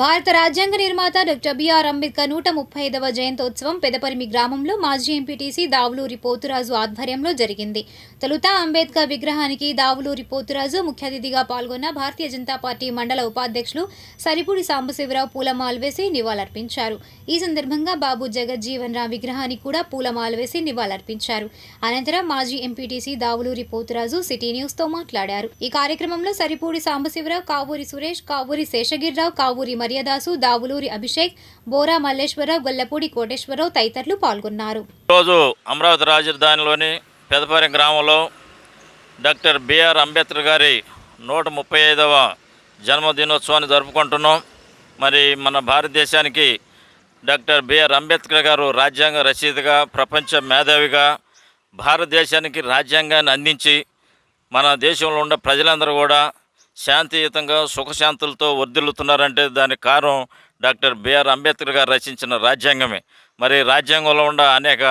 భారత రాజ్యాంగ నిర్మాత డాక్టర్ బిఆర్ అంబేద్కర్ 135వ జయంతోత్సవం పెదపరిమి గ్రామంలో మాజీ ఎంపీటీసీ దావులూరి పోతురాజు ఆధ్వర్యంలో జరిగింది. తొలుత అంబేద్కర్ విగ్రహానికి దావులూరి పోతురాజు ముఖ్య అతిథిగా పాల్గొన్న భారతీయ జనతా పార్టీ మండల ఉపాధ్యక్షులు సరిపూడి సాంబశివరావు పూలమాల వేసి నివాళులర్పించారు. ఈ సందర్భంగా బాబు జగజ్జీవన్ రామ్ విగ్రహానికి కూడా పూలమాల వేసి నివాళులర్పించారు. అనంతరం మాజీ MPTC Davuluri Poturaju city news తో మాట్లాడారు. ఈ కార్యక్రమంలో సరిపూడి సాంబశివరావు, కావూరి సురేష్, కావూరి శేషగిరిరావు, కావూరి మర్యాదాసు, దావులూరి అభిషేక్, బోరా మల్లేశ్వరరావు, గొల్లపూడి కోటేశ్వరరావు తదితరులు పాల్గొన్నారు. రోజు అమరావతి రాజధానిలోని పెదపరి గ్రామంలో డాక్టర్ బిఆర్ అంబేద్కర్ గారి 135వ జన్మదినోత్సవాన్ని జరుపుకుంటున్నాం. మరి మన భారతదేశానికి డాక్టర్ బిఆర్ అంబేద్కర్ గారు రాజ్యాంగ రచయితగా, ప్రపంచ మేధావిగా భారతదేశానికి రాజ్యాంగాన్ని అందించి మన దేశంలో ఉన్న ప్రజలందరూ కూడా శాంతియుతంగా సుఖశాంతులతో వర్ధిల్లుతున్నారంటే దానికి కారణం డాక్టర్ బిఆర్ అంబేద్కర్ గారు రచించిన రాజ్యాంగమే. మరి రాజ్యాంగంలో ఉన్న అనేక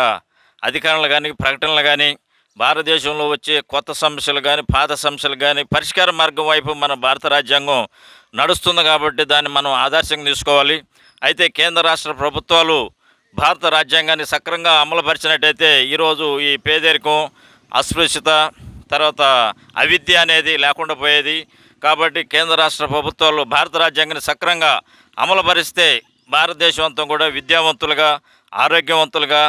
అధికారులు కానీ, ప్రకటనలు కానీ, భారతదేశంలో వచ్చే కొత్త సమస్యలు కానీ, పాత సమస్యలు కానీ పరిష్కార మార్గం వైపు మన భారత రాజ్యాంగం నడుస్తుంది. కాబట్టి దాన్ని మనం ఆదర్శంగా తీసుకోవాలి. అయితే కేంద్ర రాష్ట్ర ప్రభుత్వాలు భారత రాజ్యాంగాన్ని సక్రమంగా అమలుపరిచినట్టయితే ఈరోజు ఈ పేదరికం, అస్పృశ్యత, తర్వాత అవిద్య అనేది లేకుండా పోయేది. కాబట్టి కేంద్ర రాష్ట్ర ప్రభుత్వాలు భారత రాజ్యాంగాన్ని సక్రమంగా అమలుపరిస్తే భారతదేశం అంతా కూడా విద్యావంతులుగా, ఆరోగ్యవంతులుగా,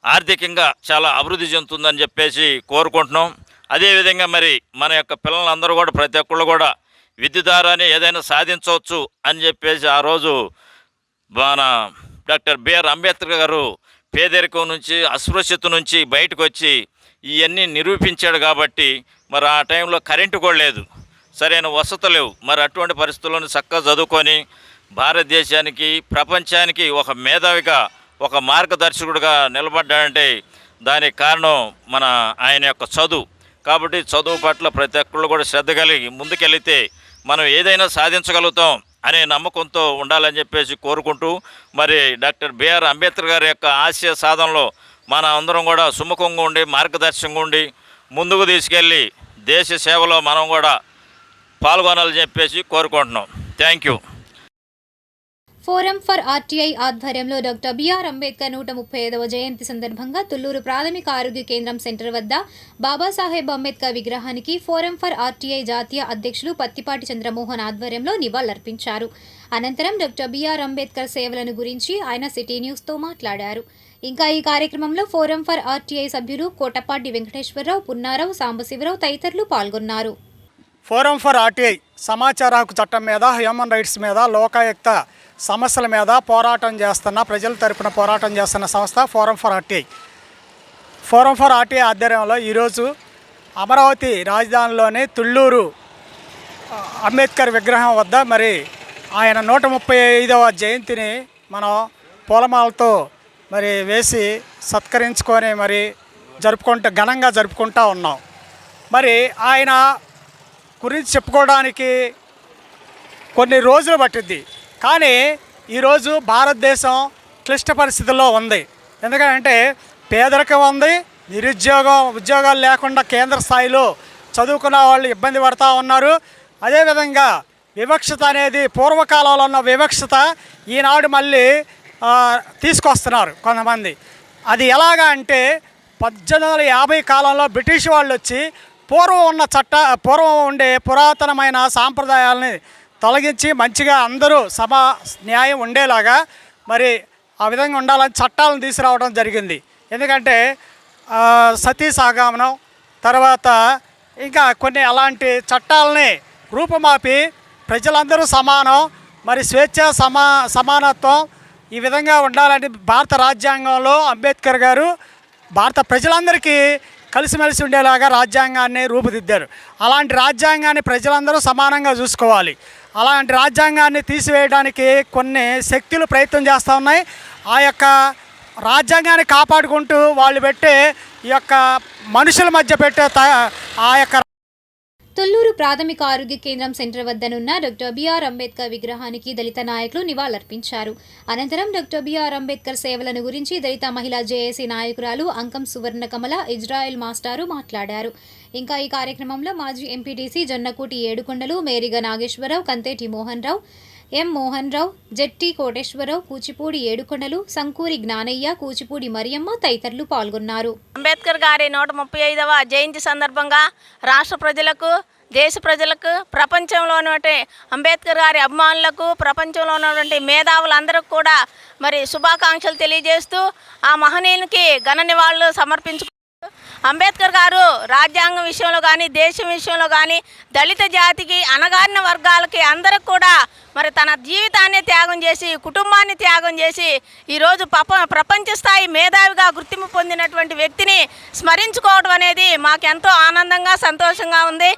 ఆర్థికంగా చాలా అభివృద్ధి చెందుతుందని చెప్పేసి కోరుకుంటున్నాం. అదేవిధంగా మరి మన యొక్క పిల్లలందరూ కూడా ప్రతి ఒక్కళ్ళు కూడా విద్య ద్వారానే ఏదైనా సాధించవచ్చు అని చెప్పేసి ఆ రోజు మన డాక్టర్ బిఆర్ అంబేద్కర్ గారు పేదరికం నుంచి, అస్పృశ్యత నుంచి బయటకు వచ్చి ఇవన్నీ నిరూపించాడు. కాబట్టి మరి ఆ టైంలో కరెంటు కూడా లేదు, సరైన వసతులు లేవు. మరి అటువంటి పరిస్థితులను చక్కగా చదువుకొని భారతదేశానికి, ప్రపంచానికి ఒక మేధావిగా, ఒక మార్గదర్శకుడిగా నిలబడ్డాడంటే దానికి కారణం మన ఆయన యొక్క చదువు. కాబట్టి చదువు పట్ల ప్రతి ఒక్కళ్ళు కూడా శ్రద్ధ కలిగి ముందుకెళ్తే మనం ఏదైనా సాధించగలుగుతాం అనే నమ్మకంతో ఉండాలని చెప్పేసి కోరుకుంటూ, మరి డాక్టర్ బిఆర్ అంబేద్కర్ గారి యొక్క ఆశయ సాధనలో మన అందరం కూడా సుముఖంగా ఉండి, మార్గదర్శకంగా ఉండి ముందుకు తీసుకెళ్ళి దేశ సేవలో మనం కూడా పాల్గొనాలని చెప్పేసి కోరుకుంటున్నాం. Thank you. Forum for RTI ఆధ్వర్యంలో డాక్టర్ బిఆర్ అంబేద్కర్ 135వ జయంతి సందర్భంగా తుళ్లూరు ప్రాథమిక ఆరోగ్య కేంద్రం సెంటర్ వద్ద బాబాసాహెబ్ అంబేద్కర్ విగ్రహానికి ఫోరం ఫర్ ఆర్టీఐ జాతీయ అధ్యక్షులు పత్తిపాటి చంద్రమోహన్ ఆధ్వర్యంలో నివాళులర్పించారు. అనంతరం డాక్టర్ బిఆర్ అంబేద్కర్ సేవలను గురించి ఆయన సిటీ న్యూస్తో మాట్లాడారు. ఇంకా ఈ కార్యక్రమంలో ఫోరం ఫర్ ఆర్టీఐ సభ్యులు కోటపాటి వెంకటేశ్వరరావు, పున్నారావు, సాంబశివరావు తదితరులు పాల్గొన్నారు. ఫోరం ఫర్ ఆర్టీఐ సమాచార హక్కు చట్టం మీద, హ్యూమన్ రైట్స్ మీద, లోకాయుక్త సమస్యల మీద పోరాటం చేస్తున్న, ప్రజల తరపున పోరాటం చేస్తున్న సంస్థ forum for RTI. Forum for RTI ఆధ్వర్యంలో ఈరోజు అమరావతి రాజధానిలోని తుళ్ళూరు అంబేద్కర్ విగ్రహం వద్ద మరి ఆయన 135వ జయంతిని మనం పూలమాలతో మరి వేసి సత్కరించుకొని మరి ఘనంగా జరుపుకుంటూ ఉన్నాం. మరి ఆయన గురించి చెప్పుకోవడానికి కొన్ని రోజులు పట్టిద్ది. కానీ ఈరోజు భారతదేశం క్లిష్ట పరిస్థితుల్లో ఉంది. ఎందుకంటే పేదరికం ఉంది, ఉద్యోగాలు లేకుండా కేంద్ర స్థాయిలో చదువుకున్న వాళ్ళు ఇబ్బంది పడుతూ ఉన్నారు. అదేవిధంగా వివక్షత అనేది, పూర్వకాలంలో ఉన్న వివక్షత ఈనాడు మళ్ళీ తీసుకొస్తున్నారు కొంతమంది. అది ఎలాగా అంటే 1850 కాలంలో బ్రిటిష్ వాళ్ళు వచ్చి పూర్వం ఉండే పురాతనమైన సాంప్రదాయాలని తొలగించి మంచిగా అందరూ న్యాయం ఉండేలాగా మరి ఆ విధంగా ఉండాలని చట్టాలను తీసుకురావడం జరిగింది. ఎందుకంటే సతీ సహగమనం, తర్వాత ఇంకా కొన్ని అలాంటి చట్టాలని రూపుమాపి ప్రజలందరూ సమానం, మరి స్వేచ్ఛ, సమానత్వం ఈ విధంగా ఉండాలని భారత రాజ్యాంగంలో అంబేద్కర్ గారు భారత ప్రజలందరికీ కలిసిమెలిసి ఉండేలాగా రాజ్యాంగాన్ని రూపుదిద్దారు. అలాంటి రాజ్యాంగాన్ని ప్రజలందరూ సమానంగా చూసుకోవాలి. అలాంటి రాజ్యాంగాన్ని తీసివేయడానికి కొన్ని శక్తులు ప్రయత్నం చేస్తూ ఉన్నాయి. ఆ యొక్క రాజ్యాంగాన్ని కాపాడుకుంటూ వాళ్ళు పెట్టే ఈ యొక్క మనుషుల మధ్య పెట్టే ఆ యొక్క తుళ్లూరు ప్రాథమిక ఆరోగ్య కేంద్రం సెంటర్ వద్దనున్న డాక్టర్ బిఆర్ అంబేద్కర్ విగ్రహానికి దళిత నాయకులు నివాళులర్పించారు. అనంతరం డాక్టర్ బిఆర్ అంబేద్కర్ సేవలను గురించి దళిత మహిళా జేఏసీ నాయకురాలు అంకం సువర్ణ కమల, ఇజ్రాయెల్ మాస్టారు మాట్లాడారు. ఇంకా ఈ కార్యక్రమంలో మాజీ ఎంపీటీసీ జొన్నకూటి ఏడుకొండలు, మేరిగ నాగేశ్వరరావు, కంతేటి మోహన్ రావు, ఎం మోహన్ రావు, జెట్టి కోటేశ్వరరావు, కూచిపూడి ఏడుకొండలు, సంకూరి జ్ఞానయ్య, కూచిపూడి మరియమ్మ తదితరులు పాల్గొన్నారు. అంబేద్కర్ గారి 135వ జయంతి సందర్భంగా రాష్ట్ర ప్రజలకు, దేశ ప్రజలకు, ప్రపంచంలో ఉన్నటువంటి అంబేద్కర్ గారి అభిమానులకు, ప్రపంచంలో ఉన్నటువంటి మేధావులందరికీ కూడా మరి శుభాకాంక్షలు తెలియజేస్తూ ఆ మహనీయునికి ఘన నివాళులు సమర్పించు. అంబేద్కర్ గారు రాజ్యాంగం విషయంలో కానీ, దేశం విషయంలో కానీ, దళిత జాతికి, అణగారిన వర్గాలకి అందరికి కూడా మరి తన జీవితాన్ని త్యాగం చేసి, కుటుంబాన్ని త్యాగం చేసి ఈరోజు ప్రపంచ స్థాయి మేధావిగా గుర్తింపు పొందినటువంటి వ్యక్తిని స్మరించుకోవడం అనేది మాకెంతో ఆనందంగా, సంతోషంగా ఉంది.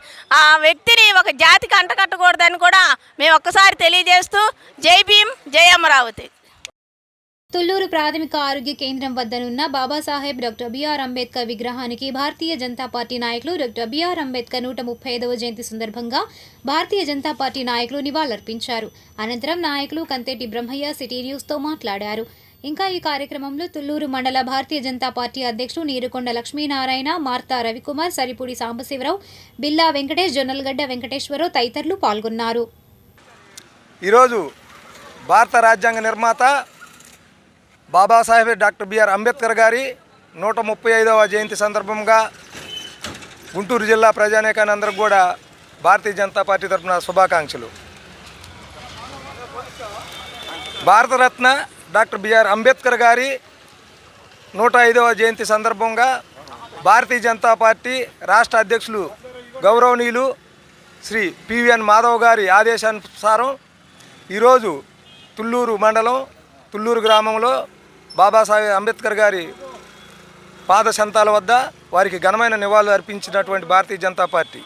ఆ వ్యక్తిని ఒక జాతికి అంటకట్టకూడదని కూడా మేము ఒక్కసారి తెలియజేస్తూ జై భీమ్, జై అమరావతి. తుళ్లూరు ప్రాథమిక ఆరోగ్య కేంద్రం వద్దనున్న బాబాసాహెబ్ డాక్టర్ బిఆర్ అంబేద్కర్ విగ్రహానికి భారతీయ జనతా పార్టీ నాయకులు డాక్టర్ బిఆర్ అంబేద్కర్ 135వ జయంతి సందర్భంగా భారతీయ జనతా పార్టీ నాయకులు నివాళులర్పించారు. అనంతరం నాయకులు కంతేటి బ్రహ్మయ్య సిటీ న్యూస్తో మాట్లాడారు. ఇంకా ఈ కార్యక్రమంలో తుళ్లూరు మండల భారతీయ జనతా పార్టీ అధ్యక్షుడు నీరుకొండ లక్ష్మీనారాయణ, మార్తా రవికుమార్, సరిపూడి సాంబశివరావు, బిల్లా వెంకటేష్, జొన్నలగడ్డ వెంకటేశ్వరరావు తదితరులు పాల్గొన్నారు. ఈరోజు భారత రాజ్యాంగ నిర్మాత బాబాసాహెబ్ డాక్టర్ బిఆర్ అంబేద్కర్ గారి 135వ జయంతి సందర్భంగా గుంటూరు జిల్లా ప్రజానీకానందరికి కూడా భారతీయ జనతా పార్టీ తరఫున శుభాకాంక్షలు. భారతరత్న డాక్టర్ బిఆర్ అంబేద్కర్ గారి 105వ జయంతి సందర్భంగా భారతీయ జనతా పార్టీ రాష్ట్ర అధ్యక్షులు గౌరవనీయులు శ్రీ పివిఎన్ మాధవ్ గారి ఆదేశానుసారం ఈరోజు తుళ్లూరు మండలం, తుళ్లూరు గ్రామంలో బాబాసాహెబ్ అంబేద్కర్ గారి పాద సంతాల వద్ద వారికి ఘనమైన నివాళులు అర్పించినటువంటి భారతీయ జనతా పార్టీ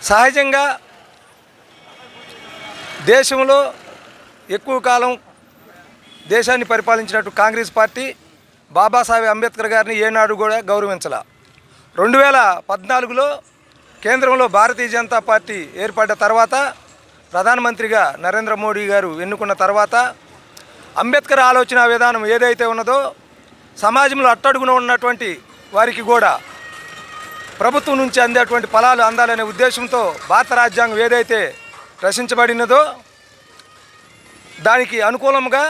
సహజంగా దేశంలో ఎక్కువ కాలం దేశాన్ని పరిపాలించినట్టు కాంగ్రెస్ పార్టీ బాబాసాహెబ్ అంబేద్కర్ గారిని ఏనాడు కూడా గౌరవించాల. 2014లో కేంద్రంలో భారతీయ జనతా పార్టీ ఏర్పడ్డ తర్వాత ప్రధానమంత్రిగా నరేంద్ర మోడీ గారు ఎన్నుకున్న తర్వాత అంబేద్కర్ ఆలోచన విధానం ఏదైతే ఉన్నదో సమాజంలో అట్టడుగున ఉన్నటువంటి వారికి కూడా ప్రభుత్వం నుంచి అందేటువంటి ఫలాలు అందాలనే ఉద్దేశంతో భారత రాజ్యాంగం ఏదైతే రచించబడినదో దానికి అనుకూలంగా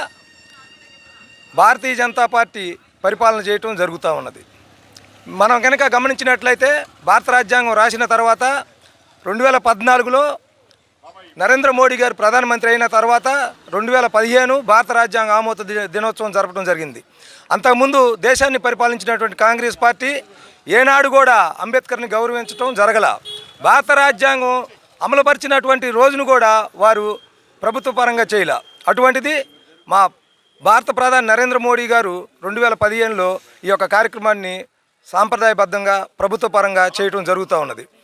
భారతీయ జనతా పార్టీ పరిపాలన చేయటం జరుగుతూ ఉన్నది. మనం కనుక గమనించినట్లయితే భారత రాజ్యాంగం రాసిన తర్వాత 2014లో నరేంద్ర మోడీ గారు ప్రధానమంత్రి అయిన తర్వాత 2015 భారత రాజ్యాంగ ఆమోద దినోత్సవం జరపడం జరిగింది. అంతకుముందు దేశాన్ని పరిపాలించినటువంటి కాంగ్రెస్ పార్టీ ఏనాడు కూడా అంబేద్కర్ని గౌరవించడం జరగల. భారత రాజ్యాంగం అమలుపరిచినటువంటి రోజును కూడా వారు ప్రభుత్వ పరంగా చేయలే. అటువంటిది మా భారత ప్రధాని నరేంద్ర మోడీ గారు 2015లో ఈ యొక్క కార్యక్రమాన్ని సాంప్రదాయబద్ధంగా ప్రభుత్వ పరంగా చేయటం జరుగుతూ ఉన్నది.